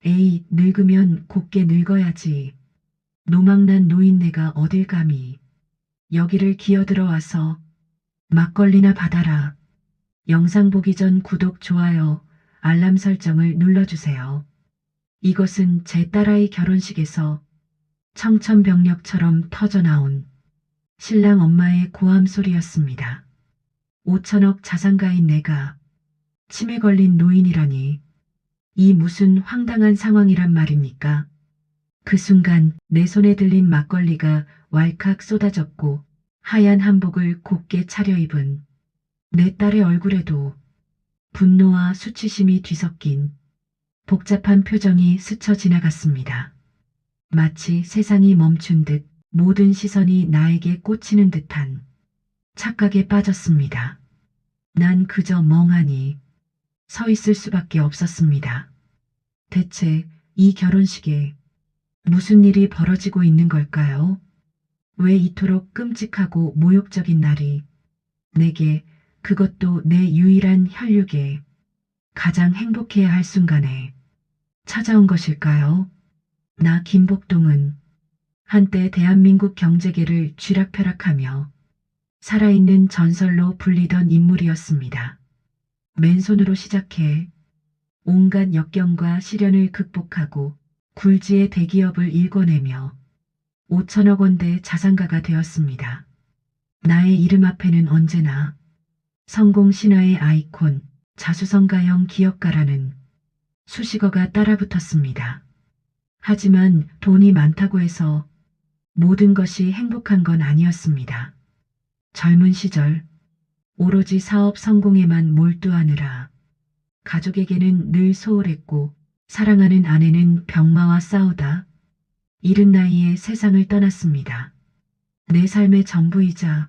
에이, 늙으면 곱게 늙어야지. 노망난 노인네가 어딜 감히 여기를 기어들어와서 막걸리나 받아라. 영상 보기 전 구독, 좋아요, 알람 설정을 눌러주세요. 이것은 제 딸아이 결혼식에서 청천벽력처럼 터져나온 신랑 엄마의 고함 소리였습니다. 5천억 자산가인 내가 치매 걸린 노인이라니, 이 무슨 황당한 상황이란 말입니까? 그 순간 내 손에 들린 막걸리가 왈칵 쏟아졌고 하얀 한복을 곱게 차려입은 내 딸의 얼굴에도 분노와 수치심이 뒤섞인 복잡한 표정이 스쳐 지나갔습니다. 마치 세상이 멈춘 듯 모든 시선이 나에게 꽂히는 듯한 착각에 빠졌습니다. 난 그저 멍하니 서 있을 수밖에 없었습니다. 대체 이 결혼식에 무슨 일이 벌어지고 있는 걸까요? 왜 이토록 끔찍하고 모욕적인 날이 내게, 그것도 내 유일한 혈육에 가장 행복해야 할 순간에 찾아온 것일까요? 나 김복동은 한때 대한민국 경제계를 쥐락펴락하며 살아있는 전설로 불리던 인물이었습니다. 맨손으로 시작해 온갖 역경과 시련을 극복하고 굴지의 대기업을 일궈내며 5천억 원대 자산가가 되었습니다. 나의 이름 앞에는 언제나 성공 신화의 아이콘, 자수성가형 기업가라는 수식어가 따라붙었습니다. 하지만 돈이 많다고 해서 모든 것이 행복한 건 아니었습니다. 젊은 시절 오로지 사업 성공에만 몰두하느라 가족에게는 늘 소홀했고, 사랑하는 아내는 병마와 싸우다 이른 나이에 세상을 떠났습니다. 내 삶의 전부이자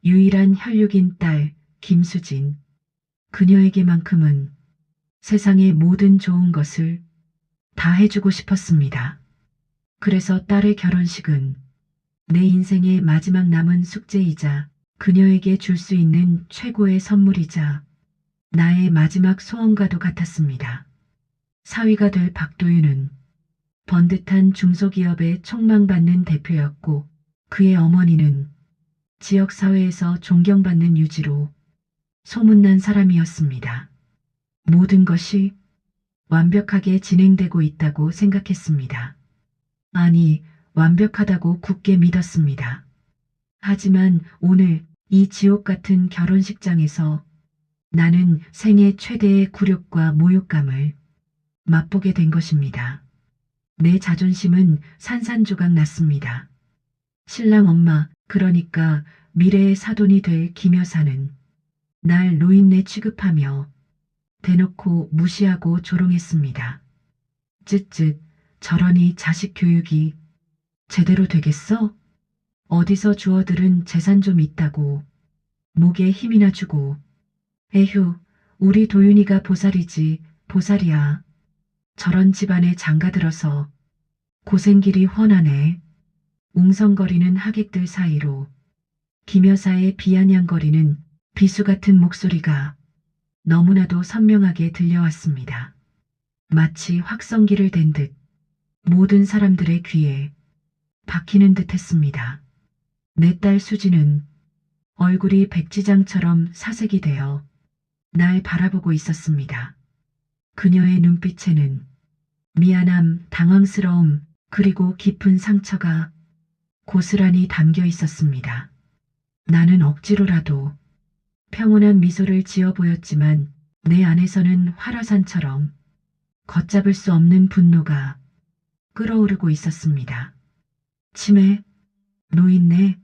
유일한 혈육인 딸 김수진, 그녀에게만큼은 세상의 모든 좋은 것을 다 해주고 싶었습니다. 그래서 딸의 결혼식은 내 인생의 마지막 남은 숙제이자 그녀에게 줄 수 있는 최고의 선물이자 나의 마지막 소원과도 같았습니다. 사위가 될 박도윤은 번듯한 중소기업의 촉망받는 대표였고, 그의 어머니는 지역사회에서 존경받는 유지로 소문난 사람이었습니다. 모든 것이 완벽하게 진행되고 있다고 생각했습니다. 아니, 완벽하다고 굳게 믿었습니다. 하지만 오늘 이 지옥 같은 결혼식장에서 나는 생애 최대의 굴욕과 모욕감을 맛보게 된 것입니다. 내 자존심은 산산조각 났습니다. 신랑 엄마, 그러니까 미래의 사돈이 될 김 여사는 날 노인네 취급하며 대놓고 무시하고 조롱했습니다. 쯧쯧, 저러니 자식 교육이 제대로 되겠어? 어디서 주워들은 재산 좀 있다고 목에 힘이나 주고. 에휴, 우리 도윤이가 보살이지, 보살이야. 저런 집안에 장가들어서 고생길이 훤하네. 웅성거리는 하객들 사이로 김 여사의 비아냥거리는 비수 같은 목소리가 너무나도 선명하게 들려왔습니다. 마치 확성기를 댄 듯 모든 사람들의 귀에 박히는 듯 했습니다. 내 딸 수지는 얼굴이 백지장처럼 사색이 되어 날 바라보고 있었습니다. 그녀의 눈빛에는 미안함, 당황스러움, 그리고 깊은 상처가 고스란히 담겨 있었습니다. 나는 억지로라도 평온한 미소를 지어 보였지만 내 안에서는 활화산처럼 걷잡을 수 없는 분노가 끓어오르고 있었습니다. 치매, 노인네,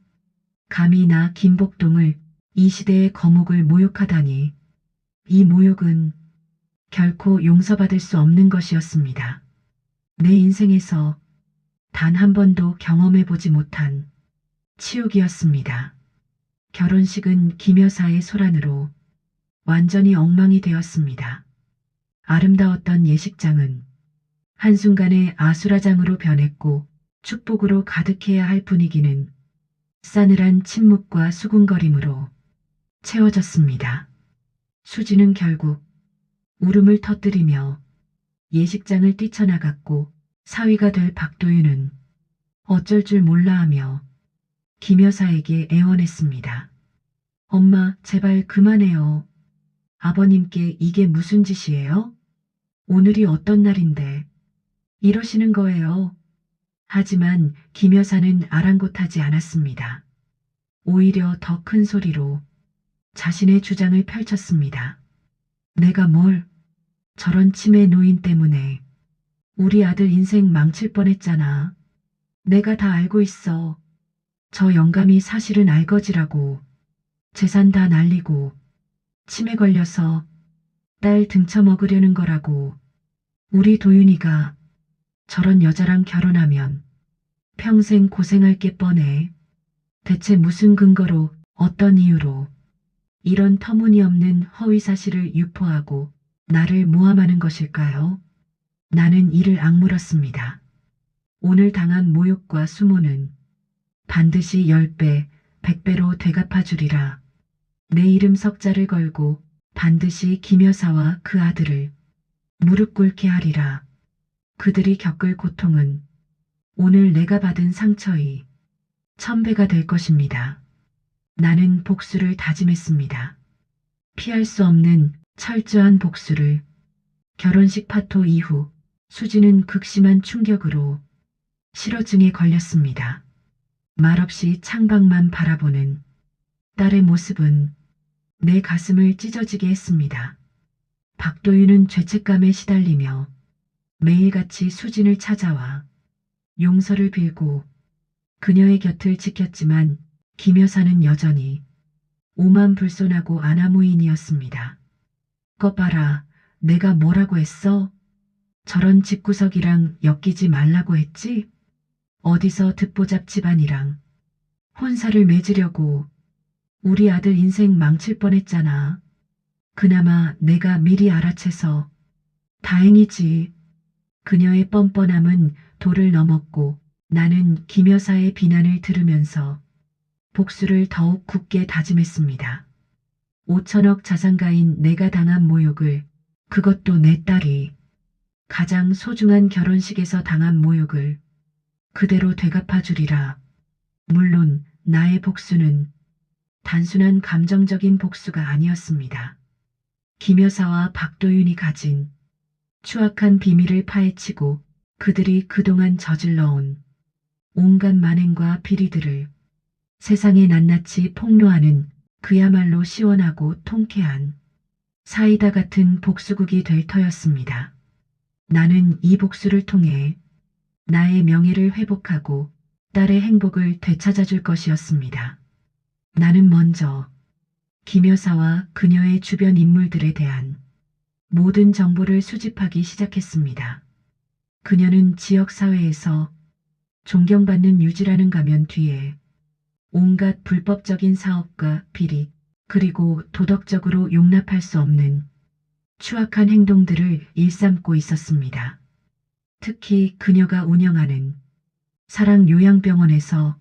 감히 나 김복동을, 이 시대의 거목을 모욕하다니. 이 모욕은 결코 용서받을 수 없는 것이었습니다. 내 인생에서 단 한 번도 경험해보지 못한 치욕이었습니다. 결혼식은 김 여사의 소란으로 완전히 엉망이 되었습니다. 아름다웠던 예식장은 한순간에 아수라장으로 변했고, 축복으로 가득해야 할 분위기는 싸늘한 침묵과 수군거림으로 채워졌습니다. 수지는 결국 울음을 터뜨리며 예식장을 뛰쳐나갔고 사위가 될 박도윤은 어쩔 줄 몰라 하며 김 여사에게 애원했습니다. 엄마, 제발 그만해요. 아버님께 이게 무슨 짓이에요? 오늘이 어떤 날인데 이러시는 거예요. 하지만 김 여사는 아랑곳하지 않았습니다. 오히려 더 큰 소리로 자신의 주장을 펼쳤습니다. 내가 뭘, 저런 치매 노인 때문에 우리 아들 인생 망칠 뻔했잖아. 내가 다 알고 있어. 저 영감이 사실은 알거지라고. 재산 다 날리고 치매 걸려서 딸 등쳐먹으려는 거라고. 우리 도윤이가 저런 여자랑 결혼하면 평생 고생할 게 뻔해. 대체 무슨 근거로, 어떤 이유로 이런 터무니없는 허위 사실을 유포하고 나를 모함하는 것일까요? 나는 이를 악물었습니다. 오늘 당한 모욕과 수모는 반드시 10배, 100배로 되갚아주리라. 내 이름 석자를 걸고 반드시 김 여사와 그 아들을 무릎 꿇게 하리라. 그들이 겪을 고통은 오늘 내가 받은 상처의 1000배가 될 것입니다. 나는 복수를 다짐했습니다. 피할 수 없는 철저한 복수를. 결혼식 파토 이후 수지는 극심한 충격으로 실어증에 걸렸습니다. 말없이 창밖만 바라보는 딸의 모습은 내 가슴을 찢어지게 했습니다. 박도윤은 죄책감에 시달리며 매일같이 수진을 찾아와 용서를 빌고 그녀의 곁을 지켰지만 김 여사는 여전히 오만불손하고 아나무인이었습니다. 것 봐라, 내가 뭐라고 했어? 저런 집구석이랑 엮이지 말라고 했지? 어디서 듣보잡 집안이랑 혼사를 맺으려고 우리 아들 인생 망칠 뻔했잖아. 그나마 내가 미리 알아채서 다행이지. 그녀의 뻔뻔함은 도를 넘었고 나는 김 여사의 비난을 들으면서 복수를 더욱 굳게 다짐했습니다. 5천억 자산가인 내가 당한 모욕을, 그것도 내 딸이 가장 소중한 결혼식에서 당한 모욕을 그대로 되갚아주리라. 물론 나의 복수는 단순한 감정적인 복수가 아니었습니다. 김 여사와 박도윤이 가진 추악한 비밀을 파헤치고 그들이 그동안 저질러온 온갖 만행과 비리들을 세상에 낱낱이 폭로하는 그야말로 시원하고 통쾌한 사이다 같은 복수극이 될 터였습니다. 나는 이 복수를 통해 나의 명예를 회복하고 딸의 행복을 되찾아줄 것이었습니다. 나는 먼저 김 여사와 그녀의 주변 인물들에 대한 모든 정보를 수집하기 시작했습니다. 그녀는 지역사회에서 존경받는 유지라는 가면 뒤에 온갖 불법적인 사업과 비리, 그리고 도덕적으로 용납할 수 없는 추악한 행동들을 일삼고 있었습니다. 특히 그녀가 운영하는 사랑요양병원에서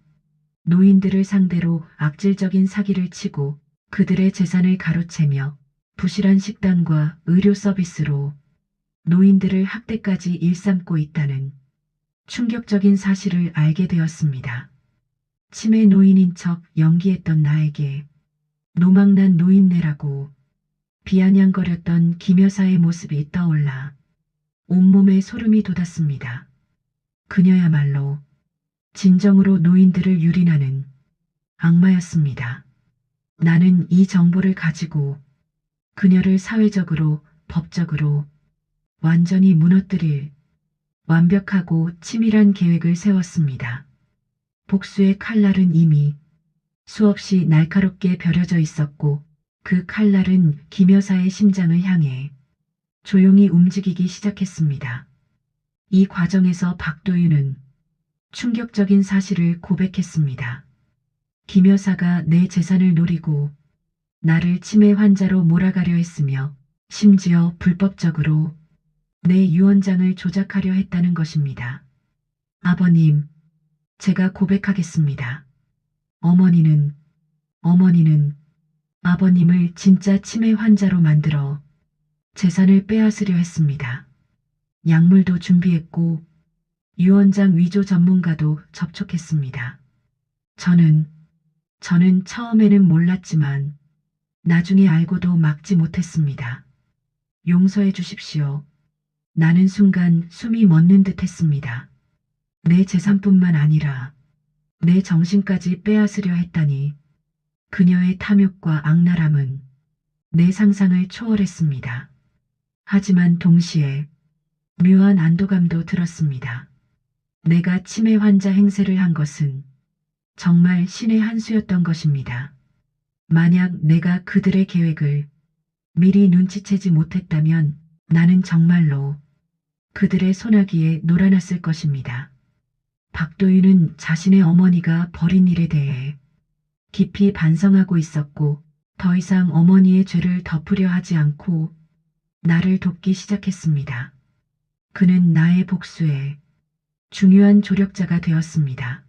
노인들을 상대로 악질적인 사기를 치고 그들의 재산을 가로채며 부실한 식단과 의료 서비스로 노인들을 학대까지 일삼고 있다는 충격적인 사실을 알게 되었습니다. 치매 노인인 척 연기했던 나에게 노망난 노인네라고 비아냥거렸던 김 여사의 모습이 떠올라 온몸에 소름이 돋았습니다. 그녀야말로 진정으로 노인들을 유린하는 악마였습니다. 나는 이 정보를 가지고 그녀를 사회적으로, 법적으로 완전히 무너뜨릴 완벽하고 치밀한 계획을 세웠습니다. 복수의 칼날은 이미 수없이 날카롭게 벼려져 있었고 그 칼날은 김 여사의 심장을 향해 조용히 움직이기 시작했습니다. 이 과정에서 박도윤은 충격적인 사실을 고백했습니다. 김 여사가 내 재산을 노리고 나를 치매 환자로 몰아가려 했으며 심지어 불법적으로 내 유언장을 조작하려 했다는 것입니다. 아버님, 제가 고백하겠습니다. 어머니는 아버님을 진짜 치매 환자로 만들어 재산을 빼앗으려 했습니다. 약물도 준비했고 유언장 위조 전문가도 접촉했습니다. 저는 처음에는 몰랐지만 나중에 알고도 막지 못했습니다. 용서해 주십시오. 나는 순간 숨이 멎는 듯 했습니다. 내 재산뿐만 아니라 내 정신까지 빼앗으려 했다니 그녀의 탐욕과 악랄함은 내 상상을 초월했습니다. 하지만 동시에 묘한 안도감도 들었습니다. 내가 치매 환자 행세를 한 것은 정말 신의 한 수였던 것입니다. 만약 내가 그들의 계획을 미리 눈치채지 못했다면 나는 정말로 그들의 소나기에 놀아났을 것입니다. 박도윤은 자신의 어머니가 벌인 일에 대해 깊이 반성하고 있었고 더 이상 어머니의 죄를 덮으려 하지 않고 나를 돕기 시작했습니다. 그는 나의 복수에 중요한 조력자가 되었습니다.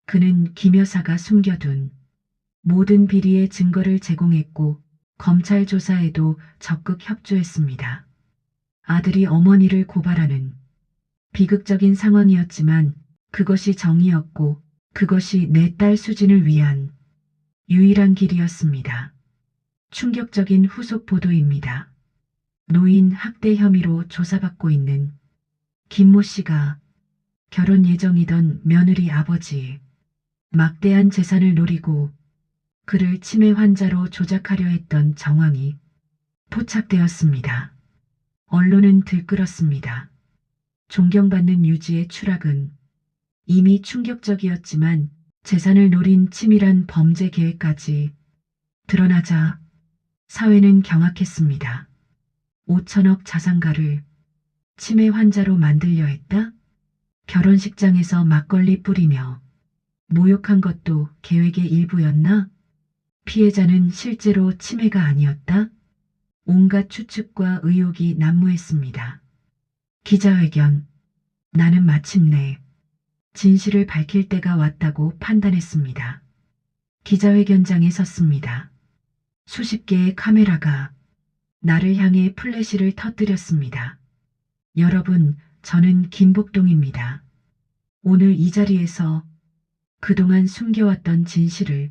그는 김 여사가 숨겨둔 모든 비리의 증거를 제공했고 검찰 조사에도 적극 협조했습니다. 아들이 어머니를 고발하는 비극적인 상황이었지만 그것이 정의였고 그것이 내 딸 수진을 위한 유일한 길이었습니다. 충격적인 후속 보도입니다. 노인 학대 혐의로 조사받고 있는 김모 씨가 결혼 예정이던 며느리 아버지 막대한 재산을 노리고 그를 치매 환자로 조작하려 했던 정황이 포착되었습니다. 언론은 들끓었습니다. 존경받는 유지의 추락은 이미 충격적이었지만 재산을 노린 치밀한 범죄 계획까지 드러나자 사회는 경악했습니다. 5천억 자산가를 치매 환자로 만들려 했다? 결혼식장에서 막걸리 뿌리며 모욕한 것도 계획의 일부였나? 피해자는 실제로 치매가 아니었다? 온갖 추측과 의혹이 난무했습니다. 기자회견. 나는 마침내 진실을 밝힐 때가 왔다고 판단했습니다. 기자회견장에 섰습니다. 수십 개의 카메라가 나를 향해 플래시를 터뜨렸습니다. 여러분, 저는 김복동입니다. 오늘 이 자리에서 그동안 숨겨왔던 진실을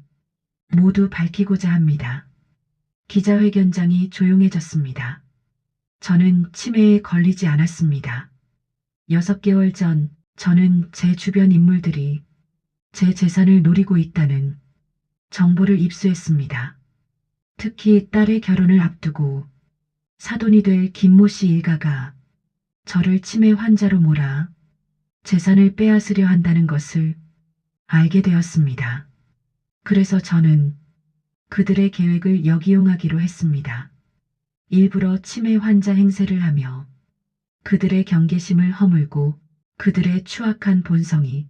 모두 밝히고자 합니다. 기자회견장이 조용해졌습니다. 저는 치매에 걸리지 않았습니다. 6개월 전 저는 제 주변 인물들이 제 재산을 노리고 있다는 정보를 입수했습니다. 특히 딸의 결혼을 앞두고 사돈이 될 김모 씨 일가가 저를 치매 환자로 몰아 재산을 빼앗으려 한다는 것을 알게 되었습니다. 그래서 저는 그들의 계획을 역이용하기로 했습니다. 일부러 치매 환자 행세를 하며 그들의 경계심을 허물고 그들의 추악한 본성이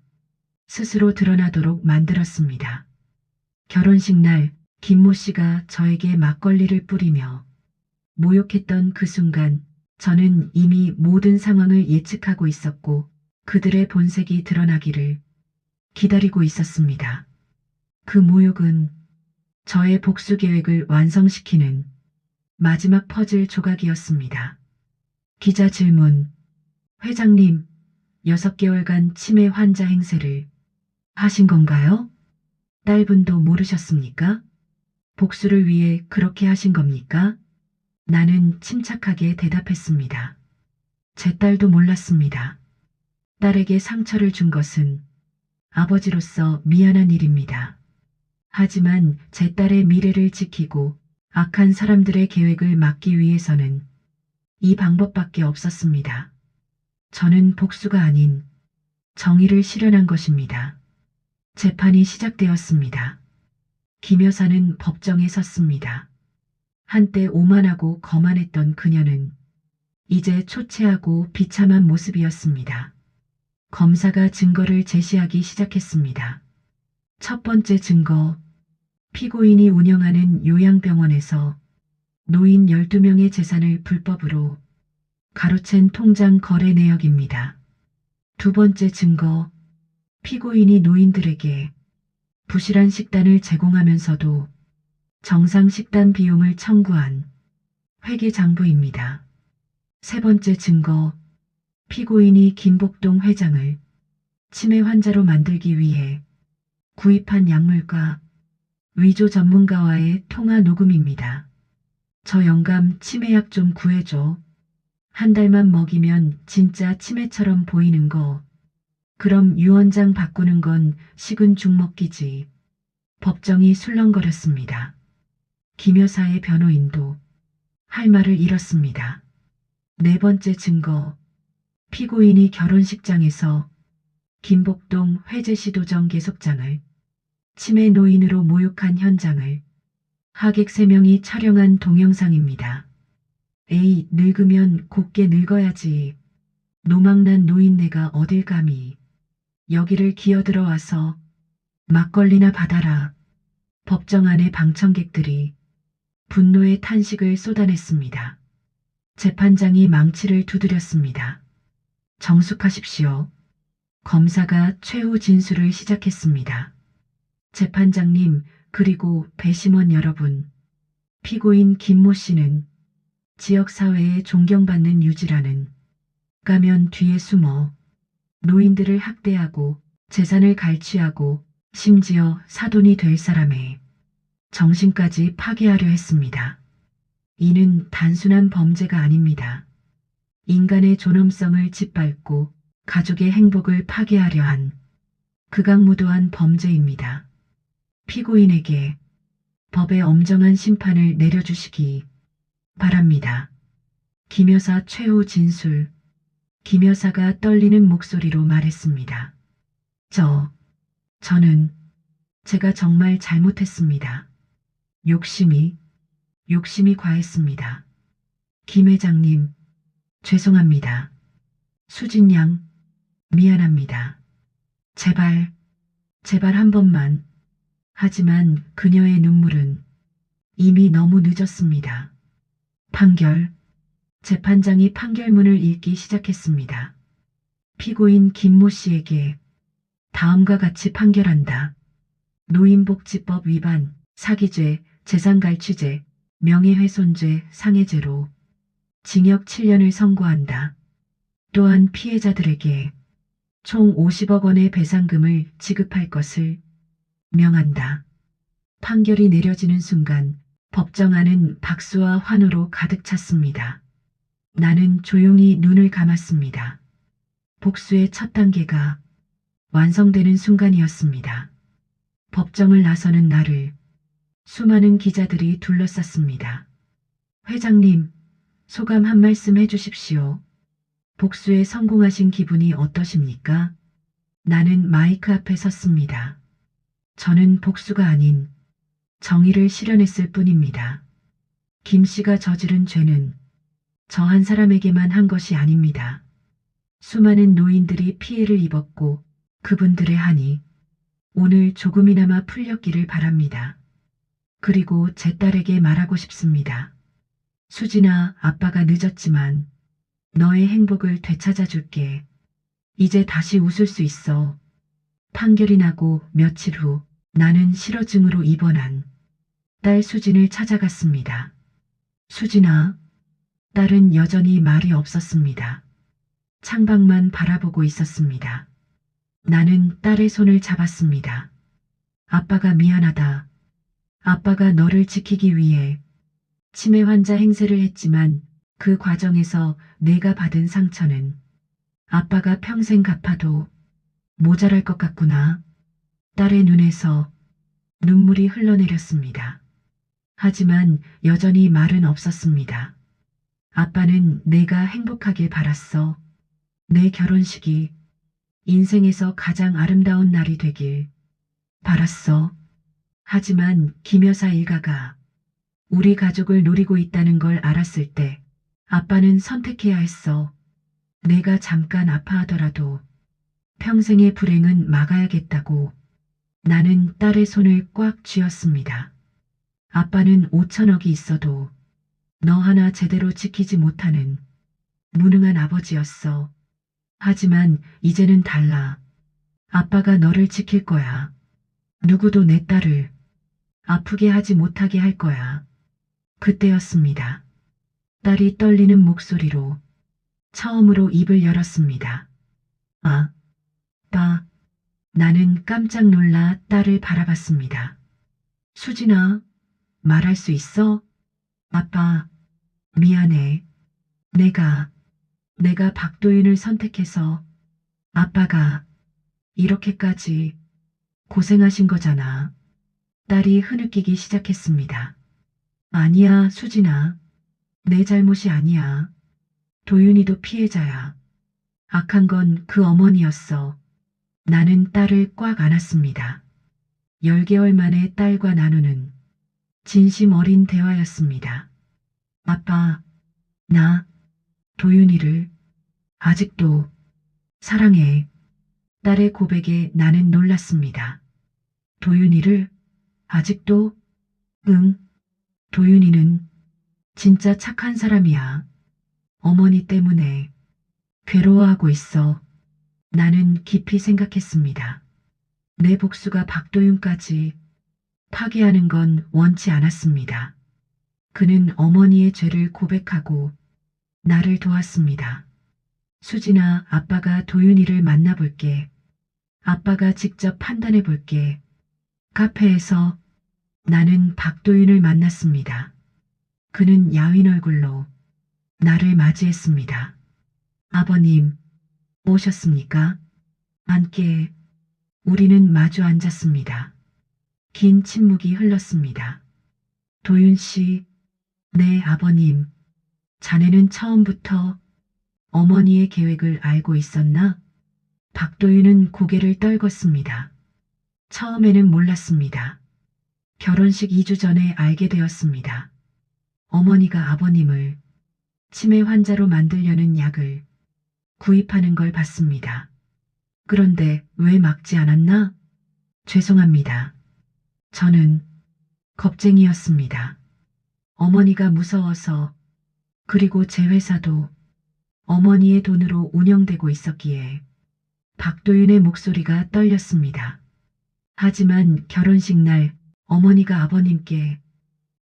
스스로 드러나도록 만들었습니다. 결혼식 날 김모 씨가 저에게 막걸리를 뿌리며 모욕했던 그 순간 저는 이미 모든 상황을 예측하고 있었고 그들의 본색이 드러나기를 기다리고 있었습니다. 그 모욕은 저의 복수 계획을 완성시키는 마지막 퍼즐 조각이었습니다. 기자 질문. 회장님, 6개월간 치매 환자 행세를 하신 건가요? 딸분도 모르셨습니까? 복수를 위해 그렇게 하신 겁니까? 나는 침착하게 대답했습니다. 제 딸도 몰랐습니다. 딸에게 상처를 준 것은 아버지로서 미안한 일입니다. 하지만 제 딸의 미래를 지키고 악한 사람들의 계획을 막기 위해서는 이 방법밖에 없었습니다. 저는 복수가 아닌 정의를 실현한 것입니다. 재판이 시작되었습니다. 김 여사는 법정에 섰습니다. 한때 오만하고 거만했던 그녀는 이제 초췌하고 비참한 모습이었습니다. 검사가 증거를 제시하기 시작했습니다. 첫 번째 증거. 피고인이 운영하는 요양병원에서 노인 12명의 재산을 불법으로 가로챈 통장 거래 내역입니다. 두 번째 증거. 피고인이 노인들에게 부실한 식단을 제공하면서도 정상 식단 비용을 청구한 회계장부입니다. 세 번째 증거. 피고인이 김복동 회장을 치매 환자로 만들기 위해 구입한 약물과 위조 전문가와의 통화 녹음입니다. 저 영감 치매약 좀 구해줘. 한 달만 먹이면 진짜 치매처럼 보이는 거. 그럼 유언장 바꾸는 건 식은 죽 먹기지. 법정이 술렁거렸습니다. 김 여사의 변호인도 할 말을 잃었습니다. 네 번째 증거. 피고인이 결혼식장에서 김복동 회제시도정 계속장을 치매 노인으로 모욕한 현장을 하객 3명이 촬영한 동영상입니다. 에이, 늙으면 곱게 늙어야지. 노망난 노인네가 어딜 감히 여기를 기어들어와서 막걸리나 받아라. 법정 안의 방청객들이 분노의 탄식을 쏟아냈습니다. 재판장이 망치를 두드렸습니다. 정숙하십시오. 검사가 최후 진술을 시작했습니다. 재판장님, 그리고 배심원 여러분. 피고인 김모 씨는 지역사회에 존경받는 유지라는 가면 뒤에 숨어 노인들을 학대하고 재산을 갈취하고 심지어 사돈이 될 사람의 정신까지 파괴하려 했습니다. 이는 단순한 범죄가 아닙니다. 인간의 존엄성을 짓밟고 가족의 행복을 파괴하려 한 극악무도한 범죄입니다. 피고인에게 법의 엄정한 심판을 내려주시기 바랍니다. 김 여사 최후 진술. 김 여사가 떨리는 목소리로 말했습니다. 저는 제가 정말 잘못했습니다. 욕심이 과했습니다. 김 회장님, 죄송합니다. 수진 양, 미안합니다. 제발 한 번만. 하지만 그녀의 눈물은 이미 너무 늦었습니다. 판결. 재판장이 판결문을 읽기 시작했습니다. 피고인 김모 씨에게 다음과 같이 판결한다. 노인복지법 위반, 사기죄, 재산갈취죄, 명예훼손죄, 상해죄로 징역 7년을 선고한다. 또한 피해자들에게 총 50억 원의 배상금을 지급할 것을 명한다. 판결이 내려지는 순간 법정 안은 박수와 환호로 가득 찼습니다. 나는 조용히 눈을 감았습니다. 복수의 첫 단계가 완성되는 순간이었습니다. 법정을 나서는 나를 수많은 기자들이 둘러쌌습니다. 회장님, 소감 한 말씀 해주십시오. 복수에 성공하신 기분이 어떠십니까? 나는 마이크 앞에 섰습니다. 저는 복수가 아닌 정의를 실현했을 뿐입니다. 김 씨가 저지른 죄는 저 한 사람에게만 한 것이 아닙니다. 수많은 노인들이 피해를 입었고 그분들의 한이 오늘 조금이나마 풀렸기를 바랍니다. 그리고 제 딸에게 말하고 싶습니다. 수진아, 아빠가 늦었지만 너의 행복을 되찾아 줄게. 이제 다시 웃을 수 있어. 판결이 나고 며칠 후 나는 실어증으로 입원한 딸 수진을 찾아갔습니다. 수진아. 딸은 여전히 말이 없었습니다. 창밖만 바라보고 있었습니다. 나는 딸의 손을 잡았습니다. 아빠가 미안하다. 아빠가 너를 지키기 위해 치매 환자 행세를 했지만 그 과정에서 내가 받은 상처는 아빠가 평생 갚아도 모자랄 것 같구나. 딸의 눈에서 눈물이 흘러내렸습니다. 하지만 여전히 말은 없었습니다. 아빠는 내가 행복하길 바랐어. 내 결혼식이 인생에서 가장 아름다운 날이 되길 바랐어. 하지만 김 여사 일가가 우리 가족을 노리고 있다는 걸 알았을 때 아빠는 선택해야 했어. 내가 잠깐 아파하더라도 평생의 불행은 막아야겠다고. 나는 딸의 손을 꽉 쥐었습니다. 아빠는 5천억이 있어도 너 하나 제대로 지키지 못하는 무능한 아버지였어. 하지만 이제는 달라. 아빠가 너를 지킬 거야. 누구도 내 딸을 아프게 하지 못하게 할 거야. 그때였습니다. 딸이 떨리는 목소리로 처음으로 입을 열었습니다. 아, 빠. 나는 깜짝 놀라 딸을 바라봤습니다. 수진아, 말할 수 있어? 아빠, 미안해. 내가 박도윤을 선택해서 아빠가 이렇게까지 고생하신 거잖아. 딸이 흐느끼기 시작했습니다. 아니야, 수진아. 내 잘못이 아니야. 도윤이도 피해자야. 악한 건 그 어머니였어. 나는 딸을 꽉 안았습니다. 10개월 만에 딸과 나누는 진심 어린 대화였습니다. 아빠, 나 도윤이를 아직도 사랑해. 딸의 고백에 나는 놀랐습니다. 도윤이를 아직도? 응. 도윤이는 진짜 착한 사람이야. 어머니 때문에 괴로워하고 있어. 나는 깊이 생각했습니다. 내 복수가 박도윤까지 파괴하는 건 원치 않았습니다. 그는 어머니의 죄를 고백하고 나를 도왔습니다. 수진아, 아빠가 도윤이를 만나볼게. 아빠가 직접 판단해 볼게. 카페에서 나는 박도윤을 만났습니다. 그는 야윈 얼굴로 나를 맞이했습니다. 아버님, 오셨습니까? 함께 우리는 마주 앉았습니다. 긴 침묵이 흘렀습니다. 도윤 씨, 네 아버님, 자네는 처음부터 어머니의 계획을 알고 있었나? 박도윤은 고개를 떨궜습니다. 처음에는 몰랐습니다. 결혼식 2주 전에 알게 되었습니다. 어머니가 아버님을 치매 환자로 만들려는 약을 구입하는 걸 봤습니다. 그런데 왜 막지 않았나? 죄송합니다. 저는 겁쟁이였습니다. 어머니가 무서워서, 그리고 제 회사도 어머니의 돈으로 운영되고 있었기에 박도윤의 목소리가 떨렸습니다. 하지만 결혼식 날 어머니가 아버님께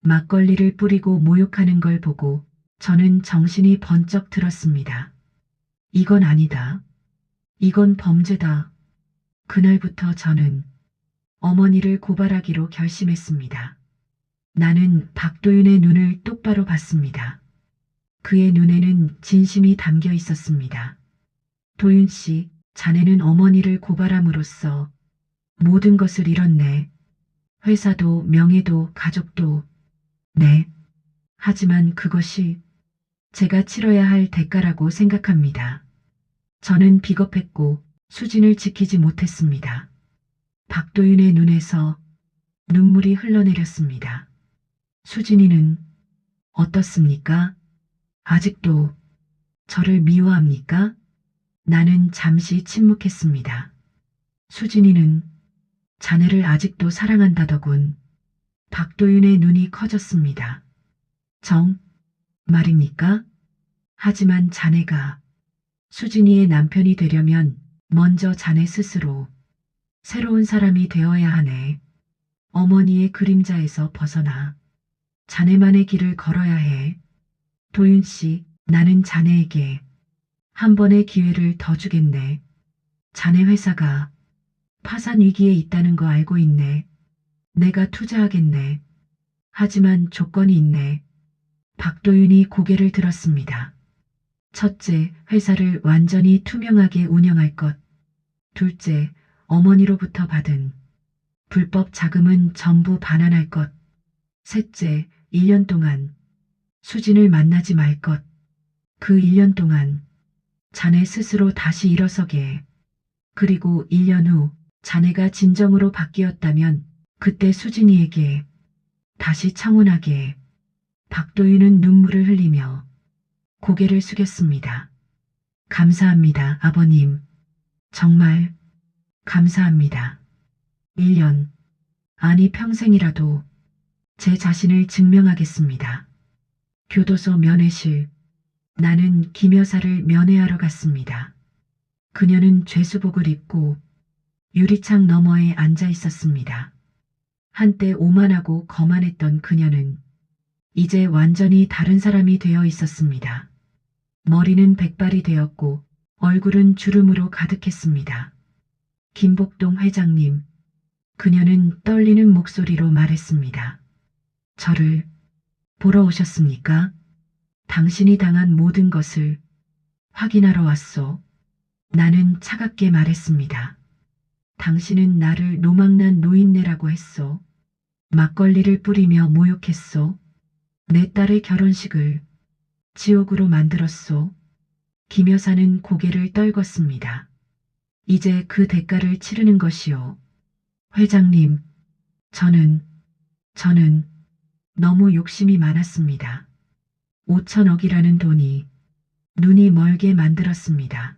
막걸리를 뿌리고 모욕하는 걸 보고 저는 정신이 번쩍 들었습니다. 이건 아니다. 이건 범죄다. 그날부터 저는 어머니를 고발하기로 결심했습니다. 나는 박도윤의 눈을 똑바로 봤습니다. 그의 눈에는 진심이 담겨 있었습니다. 도윤 씨, 자네는 어머니를 고발함으로써 모든 것을 잃었네. 회사도 명예도 가족도. 네. 하지만 그것이 제가 치러야 할 대가라고 생각합니다. 저는 비겁했고 수진을 지키지 못했습니다. 박도윤의 눈에서 눈물이 흘러내렸습니다. 수진이는 어떻습니까? 아직도 저를 미워합니까? 나는 잠시 침묵했습니다. 수진이는 자네를 아직도 사랑한다더군. 박도윤의 눈이 커졌습니다. 말입니까? 하지만 자네가 수진이의 남편이 되려면 먼저 자네 스스로 새로운 사람이 되어야 하네. 어머니의 그림자에서 벗어나 자네만의 길을 걸어야 해. 도윤 씨, 나는 자네에게 한 번의 기회를 더 주겠네. 자네 회사가 파산 위기에 있다는 거 알고 있네. 내가 투자하겠네. 하지만 조건이 있네. 박도윤이 고개를 들었습니다. 첫째, 회사를 완전히 투명하게 운영할 것. 둘째, 어머니로부터 받은 불법 자금은 전부 반환할 것. 셋째, 1년 동안 수진을 만나지 말 것. 그 1년 동안 자네 스스로 다시 일어서게. 그리고 1년 후 자네가 진정으로 바뀌었다면 그때 수진이에게 다시 청혼하게. 박도윤은 눈물을 흘리며 고개를 숙였습니다. 감사합니다, 아버님. 정말 감사합니다. 1년, 아니 평생이라도 제 자신을 증명하겠습니다. 교도소 면회실, 나는 김 여사를 면회하러 갔습니다. 그녀는 죄수복을 입고 유리창 너머에 앉아 있었습니다. 한때 오만하고 거만했던 그녀는 이제 완전히 다른 사람이 되어 있었습니다. 머리는 백발이 되었고 얼굴은 주름으로 가득했습니다. 김복동 회장님, 그녀는 떨리는 목소리로 말했습니다. 저를 보러 오셨습니까? 당신이 당한 모든 것을 확인하러 왔소. 나는 차갑게 말했습니다. 당신은 나를 노망난 노인네라고 했소. 막걸리를 뿌리며 모욕했소. 내 딸의 결혼식을 지옥으로 만들었소. 김 여사는 고개를 떨궜습니다. 이제 그 대가를 치르는 것이요. 회장님, 저는 너무 욕심이 많았습니다. 5천억이라는 돈이 눈이 멀게 만들었습니다.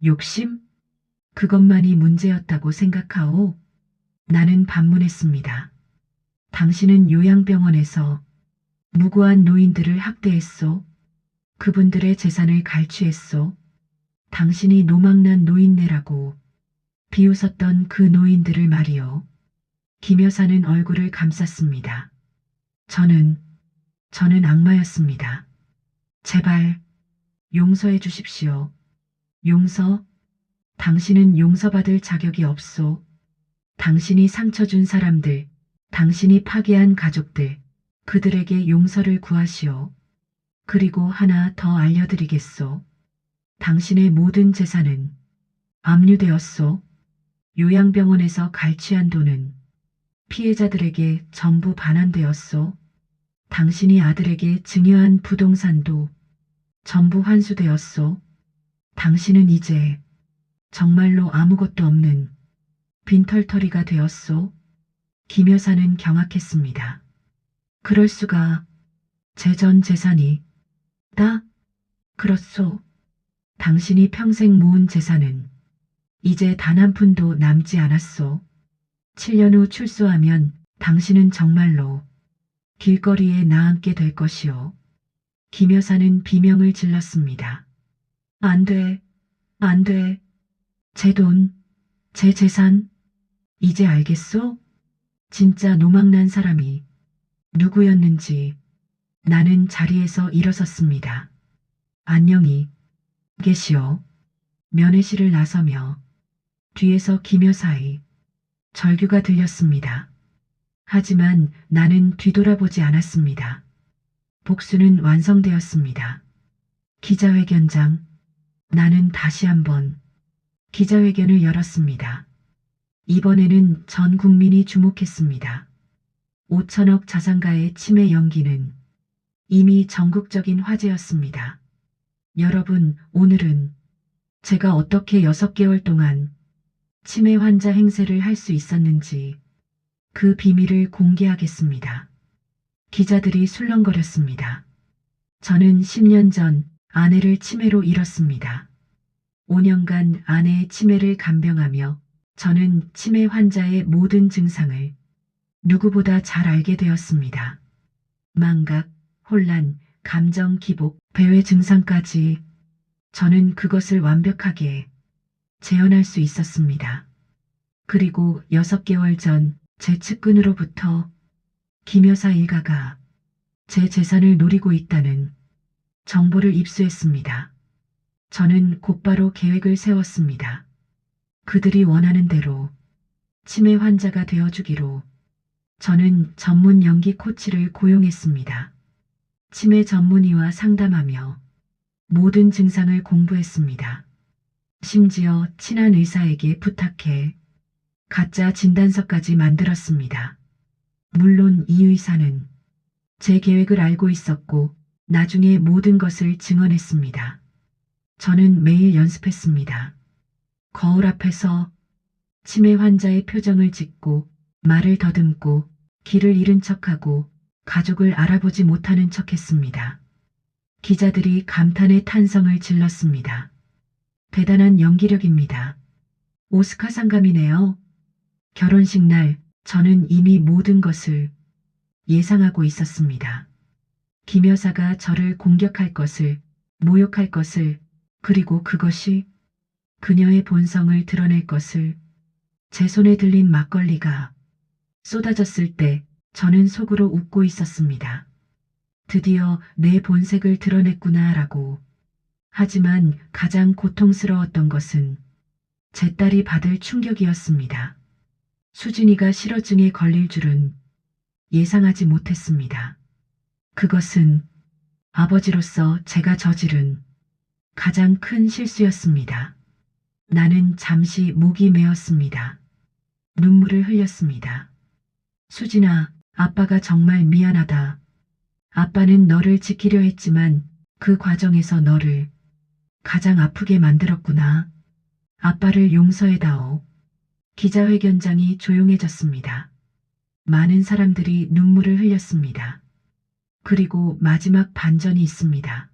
욕심? 그것만이 문제였다고 생각하오? 나는 반문했습니다. 당신은 요양병원에서 무고한 노인들을 학대했소. 그분들의 재산을 갈취했소. 당신이 노망난 노인네라고 비웃었던 그 노인들을 말이요. 김 여사는 얼굴을 감쌌습니다. 저는 악마였습니다. 제발 용서해 주십시오. 용서? 당신은 용서받을 자격이 없소. 당신이 상처 준 사람들, 당신이 파괴한 가족들, 그들에게 용서를 구하시오. 그리고 하나 더 알려드리겠소. 당신의 모든 재산은 압류되었소. 요양병원에서 갈취한 돈은 피해자들에게 전부 반환되었소. 당신이 아들에게 증여한 부동산도 전부 환수되었소. 당신은 이제 정말로 아무것도 없는 빈털터리가 되었소. 김 여사는 경악했습니다. 그럴 수가. 제 전 재산이 다? 그렇소. 당신이 평생 모은 재산은 이제 단 한 푼도 남지 않았소. 7년 후 출소하면 당신은 정말로 길거리에 나앉게 될 것이오. 김 여사는 비명을 질렀습니다. 안 돼, 안 돼. 제 돈, 제 재산. 이제 알겠소? 진짜 노망난 사람이 누구였는지. 나는 자리에서 일어섰습니다. 안녕히 계시오. 면회실을 나서며 뒤에서 김 여사의 절규가 들렸습니다. 하지만 나는 뒤돌아보지 않았습니다. 복수는 완성되었습니다. 기자회견장. 나는 다시 한번 기자회견을 열었습니다. 이번에는 전 국민이 주목했습니다. 5천억 자산가의 치매 연기는 이미 전국적인 화제였습니다. 여러분, 오늘은 제가 어떻게 6개월 동안 치매 환자 행세를 할 수 있었는지 그 비밀을 공개하겠습니다. 기자들이 술렁거렸습니다. 저는 10년 전 아내를 치매로 잃었습니다. 5년간 아내의 치매를 간병하며 저는 치매 환자의 모든 증상을 누구보다 잘 알게 되었습니다. 망각, 혼란, 감정 기복, 배회 증상까지 저는 그것을 완벽하게 재현할 수 있었습니다. 그리고 6개월 전 제 측근으로부터 김 여사 일가가 제 재산을 노리고 있다는 정보를 입수했습니다. 저는 곧바로 계획을 세웠습니다. 그들이 원하는 대로 치매 환자가 되어주기로. 저는 전문 연기 코치를 고용했습니다. 치매 전문의와 상담하며 모든 증상을 공부했습니다. 심지어 친한 의사에게 부탁해 가짜 진단서까지 만들었습니다. 물론 이 의사는 제 계획을 알고 있었고 나중에 모든 것을 증언했습니다. 저는 매일 연습했습니다. 거울 앞에서 치매 환자의 표정을 짓고 말을 더듬고 길을 잃은 척하고 가족을 알아보지 못하는 척했습니다. 기자들이 감탄의 탄성을 질렀습니다. 대단한 연기력입니다. 오스카 상감이네요. 결혼식 날 저는 이미 모든 것을 예상하고 있었습니다. 김 여사가 저를 공격할 것을, 모욕할 것을, 그리고 그것이 그녀의 본성을 드러낼 것을. 제 손에 들린 막걸리가 쏟아졌을 때 저는 속으로 웃고 있었습니다. 드디어 내 본색을 드러냈구나라고. 하지만 가장 고통스러웠던 것은 제 딸이 받을 충격이었습니다. 수진이가 실어증에 걸릴 줄은 예상하지 못했습니다. 그것은 아버지로서 제가 저지른 가장 큰 실수였습니다. 나는 잠시 목이 메었습니다. 눈물을 흘렸습니다. 수진아, 아빠가 정말 미안하다. 아빠는 너를 지키려 했지만 그 과정에서 너를 가장 아프게 만들었구나. 아빠를 용서해다오. 기자회견장이 조용해졌습니다. 많은 사람들이 눈물을 흘렸습니다. 그리고 마지막 반전이 있습니다.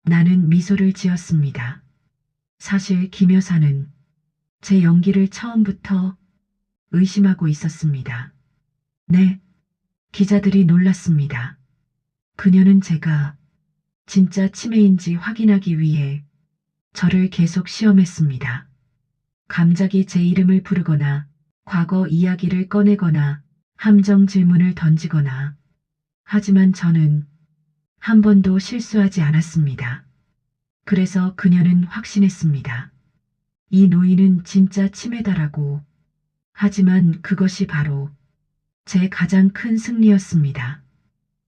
나는 미소를 지었습니다. 사실 김 여사는 제 연기를 처음부터 의심하고 있었습니다. 네, 기자들이 놀랐습니다. 그녀는 제가 진짜 치매인지 확인하기 위해 저를 계속 시험했습니다. 갑자기 제 이름을 부르거나 과거 이야기를 꺼내거나 함정 질문을 던지거나 하지만 저는 한 번도 실수하지 않았습니다. 그래서 그녀는 확신했습니다. 이 노인은 진짜 치매다라고. 하지만 그것이 바로 제 가장 큰 승리였습니다.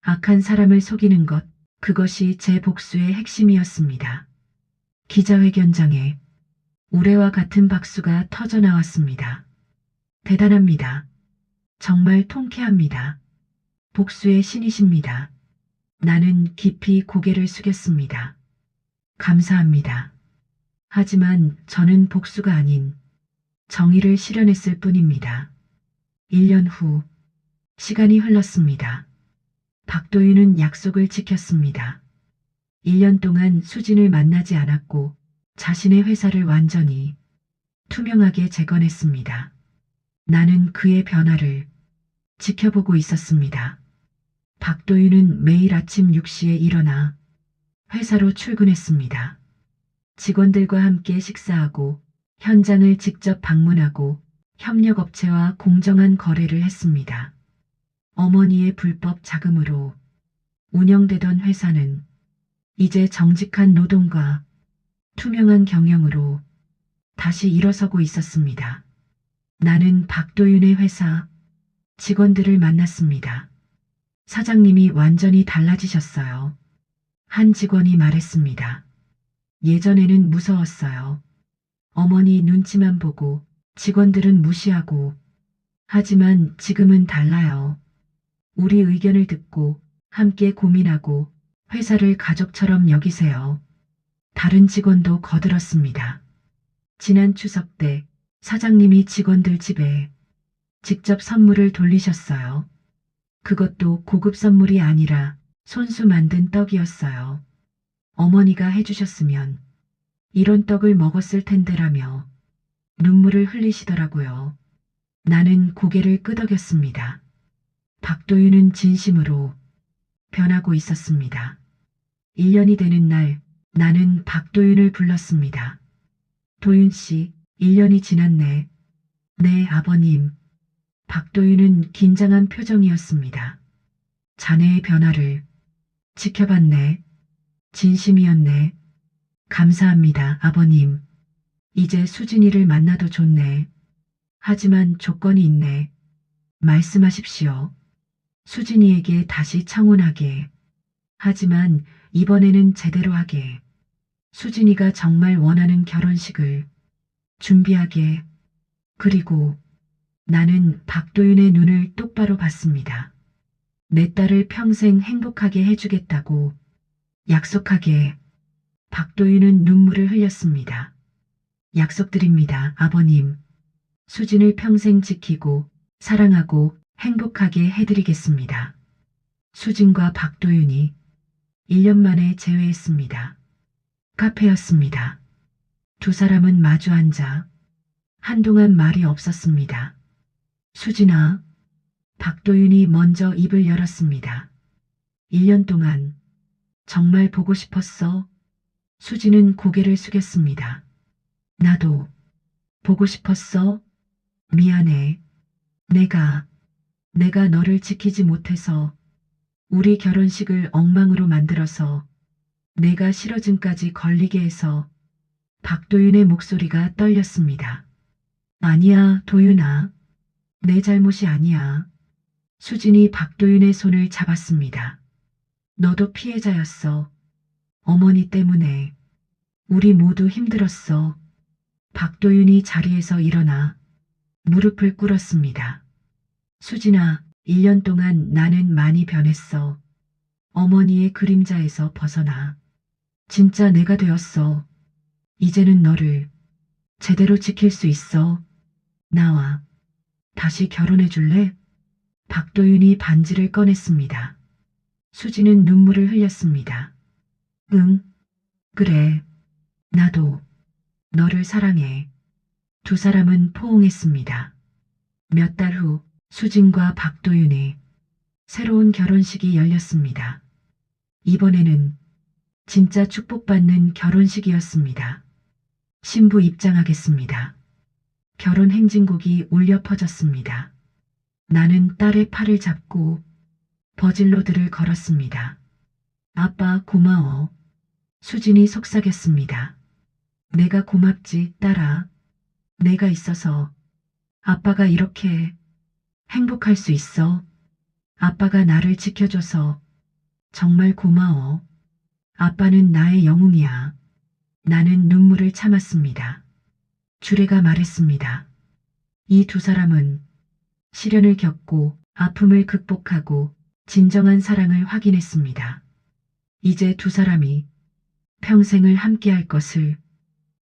악한 사람을 속이는 것, 그것이 제 복수의 핵심이었습니다. 기자회견장에 우레와 같은 박수가 터져나왔습니다. 대단합니다. 정말 통쾌합니다. 복수의 신이십니다. 나는 깊이 고개를 숙였습니다. 감사합니다. 하지만 저는 복수가 아닌 정의를 실현했을 뿐입니다. 1년 후 시간이 흘렀습니다. 박도윤은 약속을 지켰습니다. 1년 동안 수진을 만나지 않았고 자신의 회사를 완전히 투명하게 재건했습니다. 나는 그의 변화를 지켜보고 있었습니다. 박도윤은 매일 아침 6시에 일어나 회사로 출근했습니다. 직원들과 함께 식사하고 현장을 직접 방문하고 협력업체와 공정한 거래를 했습니다. 어머니의 불법 자금으로 운영되던 회사는 이제 정직한 노동과 투명한 경영으로 다시 일어서고 있었습니다. 나는 박도윤의 회사 직원들을 만났습니다. 사장님이 완전히 달라지셨어요. 한 직원이 말했습니다. 예전에는 무서웠어요. 어머니 눈치만 보고 직원들은 무시하고. 하지만 지금은 달라요. 우리 의견을 듣고 함께 고민하고 회사를 가족처럼 여기세요. 다른 직원도 거들었습니다. 지난 추석 때 사장님이 직원들 집에 직접 선물을 돌리셨어요. 그것도 고급 선물이 아니라 손수 만든 떡이었어요. 어머니가 해주셨으면 이런 떡을 먹었을 텐데라며 눈물을 흘리시더라고요. 나는 고개를 끄덕였습니다. 박도윤은 진심으로 변하고 있었습니다. 1년이 되는 날 나는 박도윤을 불렀습니다. 도윤 씨, 1년이 지났네. 네, 아버님. 박도윤은 긴장한 표정이었습니다. 자네의 변화를 지켜봤네. 진심이었네. 감사합니다, 아버님. 이제 수진이를 만나도 좋네. 하지만 조건이 있네. 말씀하십시오. 수진이에게 다시 청혼하게. 하지만 이번에는 제대로 하게. 수진이가 정말 원하는 결혼식을 준비하게. 그리고 나는 박도윤의 눈을 똑바로 봤습니다. 내 딸을 평생 행복하게 해주겠다고 약속하게. 박도윤은 눈물을 흘렸습니다. 약속드립니다, 아버님. 수진을 평생 지키고 사랑하고 행복하게 해드리겠습니다. 수진과 박도윤이 1년 만에 재회했습니다. 카페였습니다. 두 사람은 마주 앉아 한동안 말이 없었습니다. 수진아, 박도윤이 먼저 입을 열었습니다. 1년 동안 정말 보고 싶었어? 수진은 고개를 숙였습니다. 나도 보고 싶었어? 미안해. 내가 너를 지키지 못해서 우리 결혼식을 엉망으로 만들어서 내가 실어증까지 걸리게 해서 박도윤의 목소리가 떨렸습니다. 아니야, 도윤아. 내 잘못이 아니야. 수진이 박도윤의 손을 잡았습니다. 너도 피해자였어. 어머니 때문에. 우리 모두 힘들었어. 박도윤이 자리에서 일어나 무릎을 꿇었습니다. 수진아, 1년 동안 나는 많이 변했어. 어머니의 그림자에서 벗어나. 진짜 내가 되었어. 이제는 너를 제대로 지킬 수 있어. 나와 다시 결혼해 줄래? 박도윤이 반지를 꺼냈습니다. 수지는 눈물을 흘렸습니다. 응, 그래. 나도 너를 사랑해. 두 사람은 포옹했습니다. 몇 달 후 수진과 박도윤의 새로운 결혼식이 열렸습니다. 이번에는 진짜 축복받는 결혼식이었습니다. 신부 입장하겠습니다. 결혼 행진곡이 울려 퍼졌습니다. 나는 딸의 팔을 잡고 버질로드를 걸었습니다. 아빠 고마워. 수진이 속삭였습니다. 내가 고맙지, 딸아. 내가 있어서 아빠가 이렇게 행복할 수 있어. 아빠가 나를 지켜줘서 정말 고마워. 아빠는 나의 영웅이야. 나는 눈물을 참았습니다. 주례가 말했습니다. 이 두 사람은 시련을 겪고 아픔을 극복하고 진정한 사랑을 확인했습니다. 이제 두 사람이 평생을 함께할 것을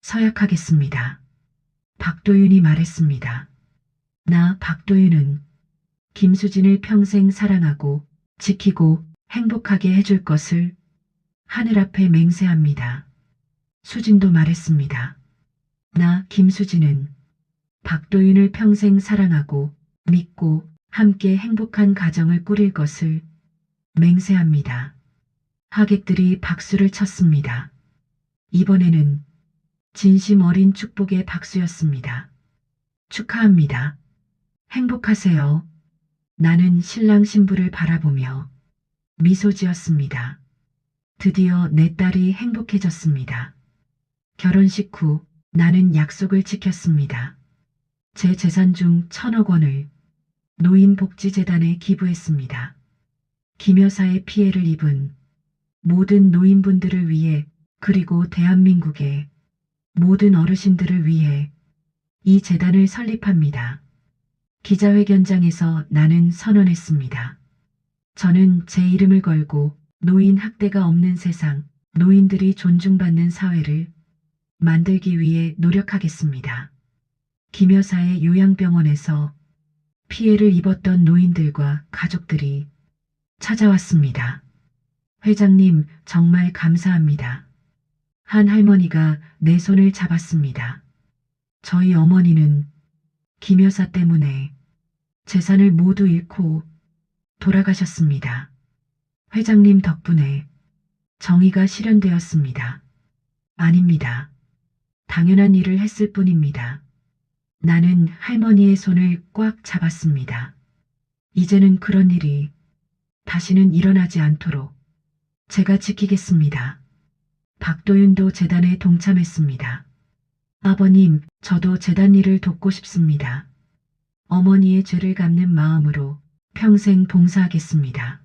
서약하겠습니다. 박도윤이 말했습니다. 나 박도윤은 김수진을 평생 사랑하고 지키고 행복하게 해줄 것을 하늘 앞에 맹세합니다. 수진도 말했습니다. 나 김수진은 박도윤을 평생 사랑하고 믿고 함께 행복한 가정을 꾸릴 것을 맹세합니다. 하객들이 박수를 쳤습니다. 이번에는 진심 어린 축복의 박수였습니다. 축하합니다. 행복하세요. 나는 신랑 신부를 바라보며 미소 지었습니다. 드디어 내 딸이 행복해졌습니다. 결혼식 후 나는 약속을 지켰습니다. 제 재산 중 1,000억 원을 노인복지재단에 기부했습니다. 김 여사의 피해를 입은 모든 노인분들을 위해 그리고 대한민국의 모든 어르신들을 위해 이 재단을 설립합니다. 기자회견장에서 나는 선언했습니다. 저는 제 이름을 걸고 노인 학대가 없는 세상, 노인들이 존중받는 사회를 만들기 위해 노력하겠습니다. 김 여사의 요양병원에서 피해를 입었던 노인들과 가족들이 찾아왔습니다. 회장님, 정말 감사합니다. 한 할머니가 내 손을 잡았습니다. 저희 어머니는 김 여사 때문에 재산을 모두 잃고 돌아가셨습니다. 회장님 덕분에 정의가 실현되었습니다. 아닙니다. 당연한 일을 했을 뿐입니다. 나는 할머니의 손을 꽉 잡았습니다. 이제는 그런 일이 다시는 일어나지 않도록 제가 지키겠습니다. 박도윤도 재단에 동참했습니다. 아버님, 저도 재단 일을 돕고 싶습니다. 어머니의 죄를 갚는 마음으로 평생 봉사하겠습니다.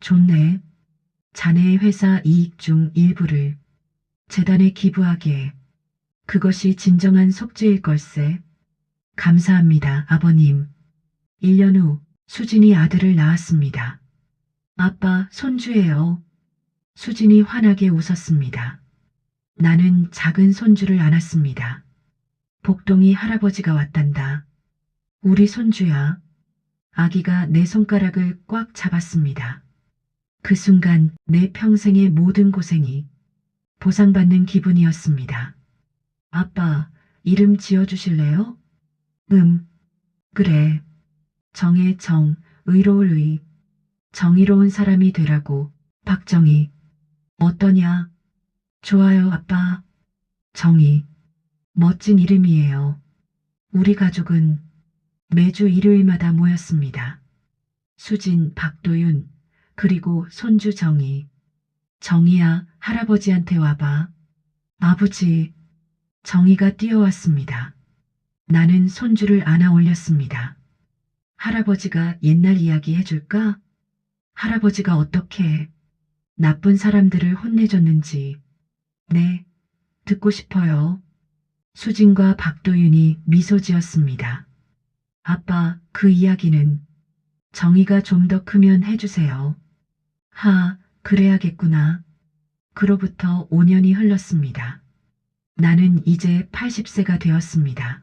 좋네. 자네의 회사 이익 중 일부를 재단에 기부하게. 그것이 진정한 속죄일 걸세. 감사합니다, 아버님. 1년 후 수진이 아들을 낳았습니다. 아빠, 손주예요. 수진이 환하게 웃었습니다. 나는 작은 손주를 안았습니다. 복동이 할아버지가 왔단다. 우리 손주야. 아기가 내 손가락을 꽉 잡았습니다. 그 순간 내 평생의 모든 고생이 보상받는 기분이었습니다. 아빠, 이름 지어주실래요? 그래. 정의 정, 의로울 의. 정의로운 사람이 되라고. 박정희. 어떠냐? 좋아요, 아빠. 정의. 멋진 이름이에요. 우리 가족은 매주 일요일마다 모였습니다. 수진, 박도윤, 그리고 손주 정희. 정희야, 할아버지한테 와봐. 아버지, 정희가 뛰어왔습니다. 나는 손주를 안아 올렸습니다. 할아버지가 옛날 이야기 해줄까? 할아버지가 어떻게 나쁜 사람들을 혼내줬는지. 네, 듣고 싶어요. 수진과 박도윤이 미소 지었습니다. 아빠, 그 이야기는 정희가 좀 더 크면 해주세요. 그래야겠구나. 그로부터 5년이 흘렀습니다. 나는 이제 80세가 되었습니다.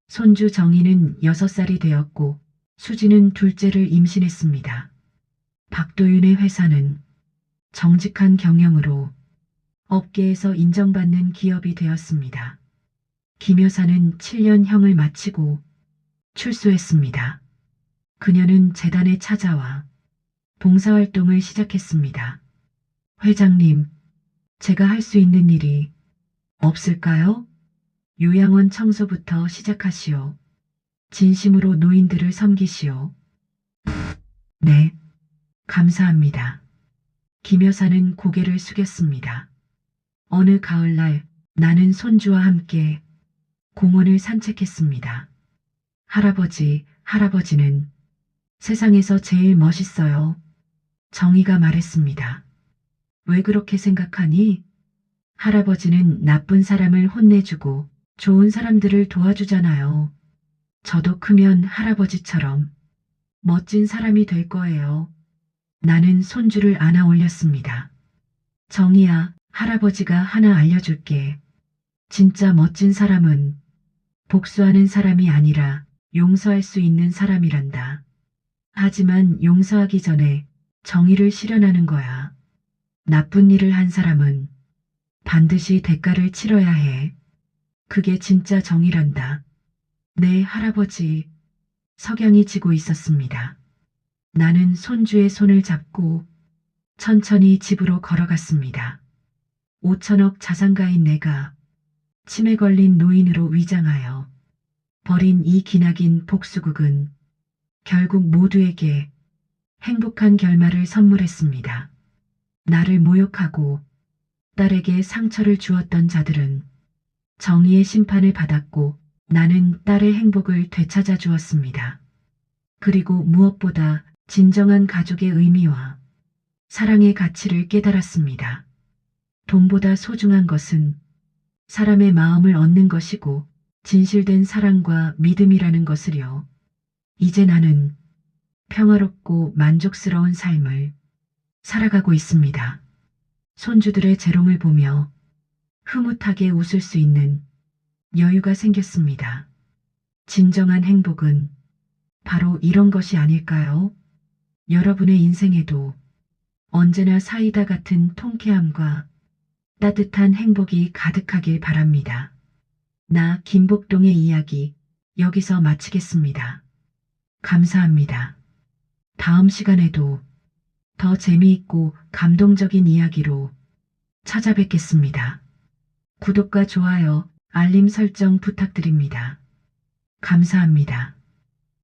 손주 정희는 6살이 되었고 수지는 둘째를 임신했습니다. 박도윤의 회사는 정직한 경영으로 업계에서 인정받는 기업이 되었습니다. 김 여사는 7년형을 마치고 출소했습니다. 그녀는 재단에 찾아와 봉사활동을 시작했습니다. 회장님, 제가 할 수 있는 일이 없을까요? 요양원 청소부터 시작하시오. 진심으로 노인들을 섬기시오. 네, 감사합니다. 김 여사는 고개를 숙였습니다. 어느 가을날 나는 손주와 함께 공원을 산책했습니다. 할아버지는 세상에서 제일 멋있어요. 정희가 말했습니다. 왜 그렇게 생각하니? 할아버지는 나쁜 사람을 혼내주고 좋은 사람들을 도와주잖아요. 저도 크면 할아버지처럼 멋진 사람이 될 거예요. 나는 손주를 안아 올렸습니다. 정희야, 할아버지가 하나 알려줄게. 진짜 멋진 사람은 복수하는 사람이 아니라 용서할 수 있는 사람이란다. 하지만 용서하기 전에 정의를 실현하는 거야. 나쁜 일을 한 사람은 반드시 대가를 치러야 해. 그게 진짜 정의란다. 네, 할아버지. 석양이 지고 있었습니다. 나는 손주의 손을 잡고 천천히 집으로 걸어갔습니다. 5천억 자산가인 내가 치매 걸린 노인으로 위장하여 벌인 이 기나긴 복수극은 결국 모두에게 행복한 결말을 선물했습니다. 나를 모욕하고 딸에게 상처를 주었던 자들은 정의의 심판을 받았고 나는 딸의 행복을 되찾아 주었습니다. 그리고 무엇보다 진정한 가족의 의미와 사랑의 가치를 깨달았습니다. 돈보다 소중한 것은 사람의 마음을 얻는 것이고 진실된 사랑과 믿음이라는 것을요. 이제 나는 평화롭고 만족스러운 삶을 살아가고 있습니다. 손주들의 재롱을 보며 흐뭇하게 웃을 수 있는 여유가 생겼습니다. 진정한 행복은 바로 이런 것이 아닐까요? 여러분의 인생에도 언제나 사이다 같은 통쾌함과 따뜻한 행복이 가득하길 바랍니다. 나 김복동의 이야기 여기서 마치겠습니다. 감사합니다. 다음 시간에도 더 재미있고 감동적인 이야기로 찾아뵙겠습니다. 구독과 좋아요, 알림 설정 부탁드립니다. 감사합니다.